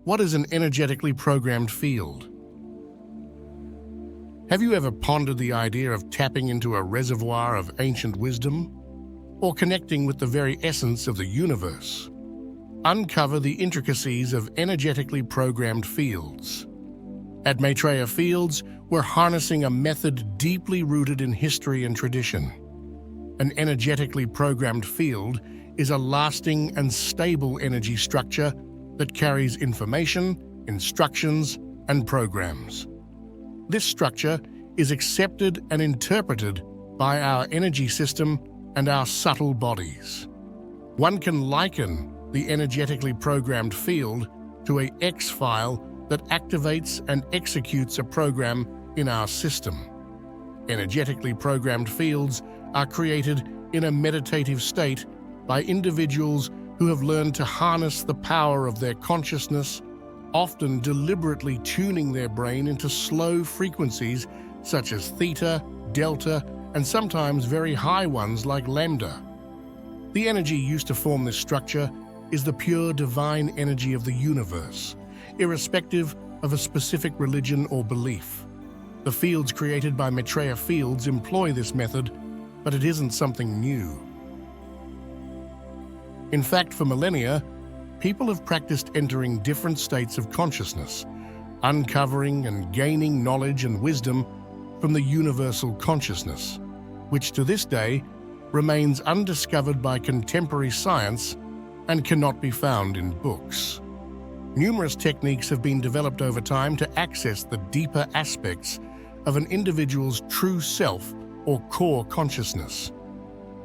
What is an energetically programmed field? Have you ever pondered the idea of tapping into a reservoir of ancient wisdom? Or connecting with the very essence of the universe? Uncover the intricacies of energetically programmed fields. At Maitreya Fields, we're harnessing a method deeply rooted in history and tradition. An energetically programmed field is a lasting and stable energy structure that carries information, instructions, and programs. This structure is accepted and interpreted by our energy system and our subtle bodies. One can liken the energetically programmed field to an X-file that activates and executes a program in our system. Energetically programmed fields are created in a meditative state by individuals who have learned to harness the power of their consciousness, often deliberately tuning their brain into slow frequencies such as theta, delta, and sometimes very high ones like lambda. The energy used to form this structure is the pure divine energy of the universe, irrespective of a specific religion or belief. The fields created by Maitreya Fields employ this method, but it isn't something new. In fact, for millennia, people have practiced entering different states of consciousness, uncovering and gaining knowledge and wisdom from the universal consciousness, which to this day remains undiscovered by contemporary science and cannot be found in books. Numerous techniques have been developed over time to access the deeper aspects of an individual's true self or core consciousness.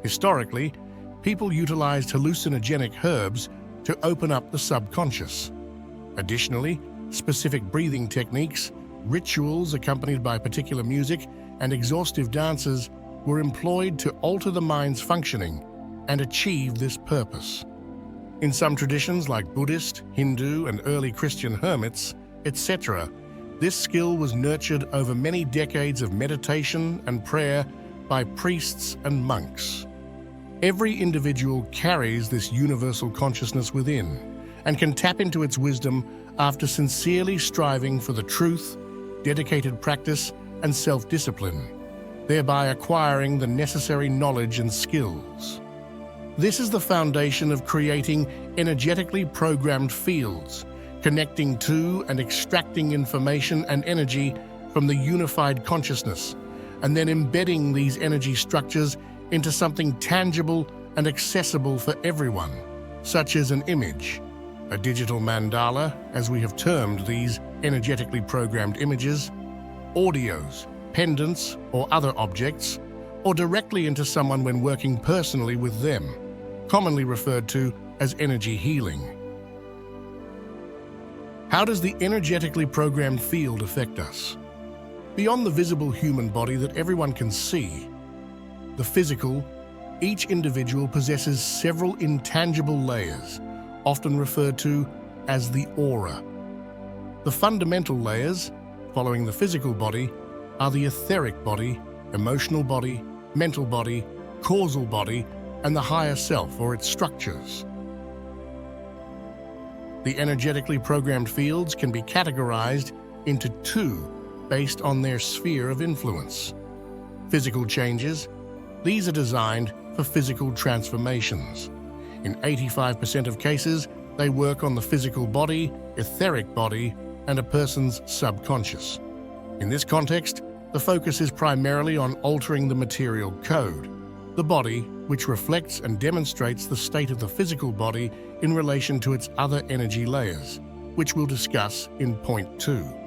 Historically, people utilized hallucinogenic herbs to open up the subconscious. Additionally, specific breathing techniques, rituals accompanied by particular music, and exhaustive dances were employed to alter the mind's functioning and achieve this purpose. In some traditions like Buddhist, Hindu, and early Christian hermits, etc., this skill was nurtured over many decades of meditation and prayer by priests and monks. Every individual carries this universal consciousness within and can tap into its wisdom after sincerely striving for the truth, dedicated practice, and self-discipline, thereby acquiring the necessary knowledge and skills. This is the foundation of creating energetically programmed fields, connecting to and extracting information and energy from the unified consciousness, and then embedding these energy structures into something tangible and accessible for everyone, such as an image, a digital mandala, as we have termed these energetically programmed images, audios, pendants, or other objects, or directly into someone when working personally with them, commonly referred to as energy healing. How does the energetically programmed field affect us? Beyond the visible human body that everyone can see, the physical, each individual possesses several intangible layers, often referred to as the aura. The fundamental layers, following the physical body, are the etheric body, emotional body, mental body, causal body, and the higher self or its structures. The energetically programmed fields can be categorized into two based on their sphere of influence. Physical changes. These are designed for physical transformations. In 85% of cases, they work on the physical body, etheric body, and a person's subconscious. In this context, the focus is primarily on altering the material code, the body, which reflects and demonstrates the state of the physical body in relation to its other energy layers, which we'll discuss in point 2.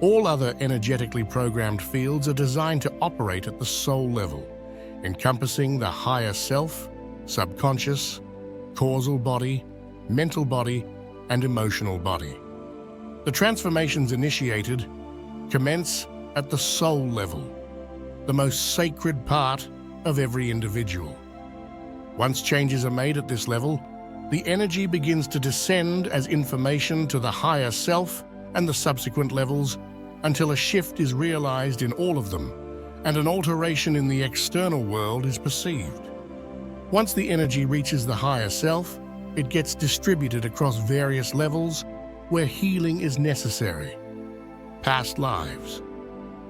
All other energetically programmed fields are designed to operate at the soul level, encompassing the higher self, subconscious, causal body, mental body, and emotional body. The transformations initiated commence at the soul level, the most sacred part of every individual. Once changes are made at this level, the energy begins to descend as information to the higher self and the subsequent levels until a shift is realized in all of them and an alteration in the external world is perceived. Once the energy reaches the higher self, it gets distributed across various levels where healing is necessary. Past lives,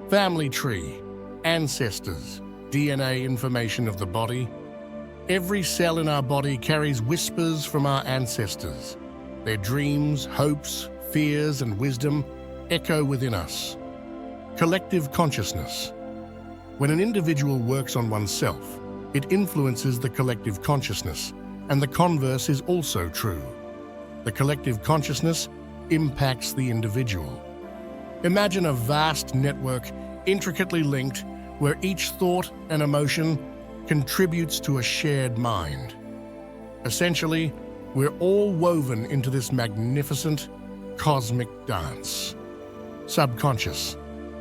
family tree, ancestors, DNA information of the body. Every cell in our body carries whispers from our ancestors. Their dreams, hopes, fears, and wisdom echo within us. Collective consciousness. When an individual works on oneself, it influences the collective consciousness, and the converse is also true. The collective consciousness impacts the individual. Imagine a vast network intricately linked where each thought and emotion contributes to a shared mind. Essentially, we're all woven into this magnificent cosmic dance. Subconscious,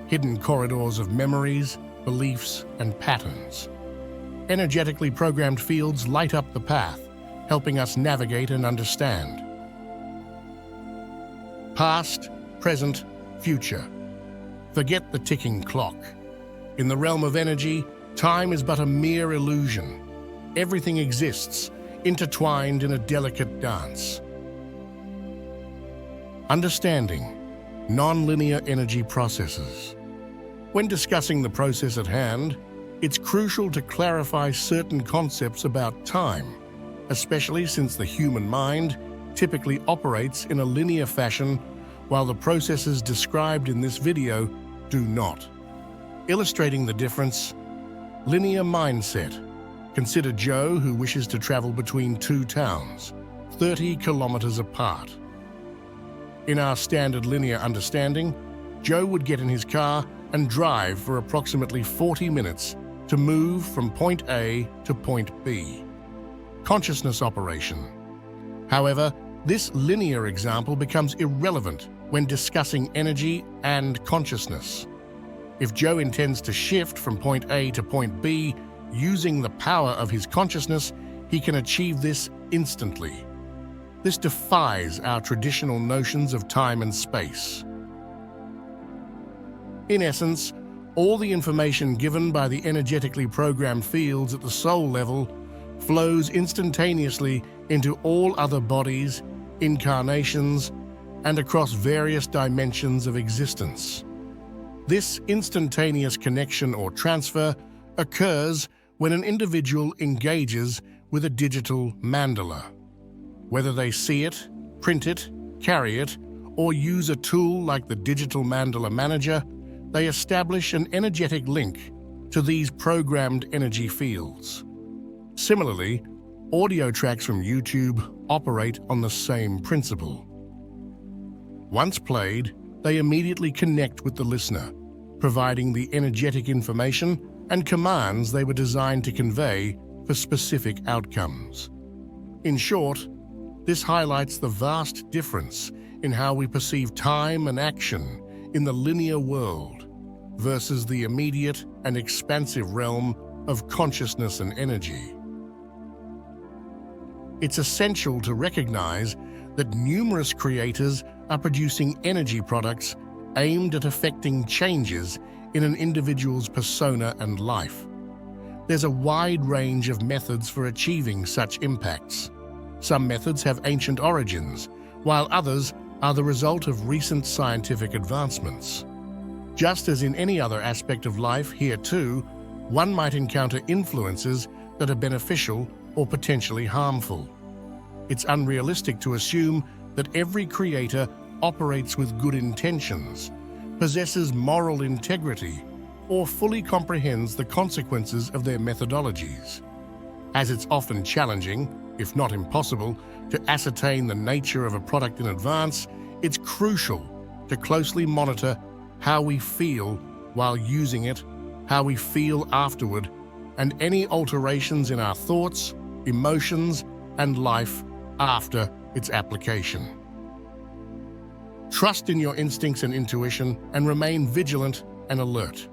hidden corridors of memories, beliefs, and patterns. Energetically programmed fields light up the path, helping us navigate and understand. Past, present, future. Forget the ticking clock. In the realm of energy, time is but a mere illusion. Everything exists, intertwined in a delicate dance. Understanding non-linear energy processes. When discussing the process at hand, it's crucial to clarify certain concepts about time, especially since the human mind typically operates in a linear fashion while the processes described in this video do not. Illustrating the difference, linear mindset. Consider Joe, who wishes to travel between two towns, 30 kilometers apart. In our standard linear understanding, Joe would get in his car and drive for approximately 40 minutes to move from point A to point B. Consciousness operation. However, this linear example becomes irrelevant when discussing energy and consciousness. If Joe intends to shift from point A to point B using the power of his consciousness, he can achieve this instantly. This defies our traditional notions of time and space. In essence, all the information given by the energetically programmed fields at the soul level flows instantaneously into all other bodies, incarnations, and across various dimensions of existence. This instantaneous connection or transfer occurs when an individual engages with a digital mandala. Whether they see it, print it, carry it, or use a tool like the Digital Mandala Manager, they establish an energetic link to these programmed energy fields. Similarly, audio tracks from YouTube operate on the same principle. Once played, they immediately connect with the listener, providing the energetic information and commands they were designed to convey for specific outcomes. In short, this highlights the vast difference in how we perceive time and action in the linear world versus the immediate and expansive realm of consciousness and energy. It's essential to recognize that numerous creators are producing energy products aimed at effecting changes in an individual's persona and life. There's a wide range of methods for achieving such impacts. Some methods have ancient origins, while others are the result of recent scientific advancements. Just as in any other aspect of life, here too, one might encounter influences that are beneficial or potentially harmful. It's unrealistic to assume that every creator operates with good intentions, possesses moral integrity, or fully comprehends the consequences of their methodologies. As it's often challenging, if not impossible, to ascertain the nature of a product in advance, it's crucial to closely monitor how we feel while using it, how we feel afterward, and any alterations in our thoughts, emotions, and life after its application. Trust in your instincts and intuition and remain vigilant and alert.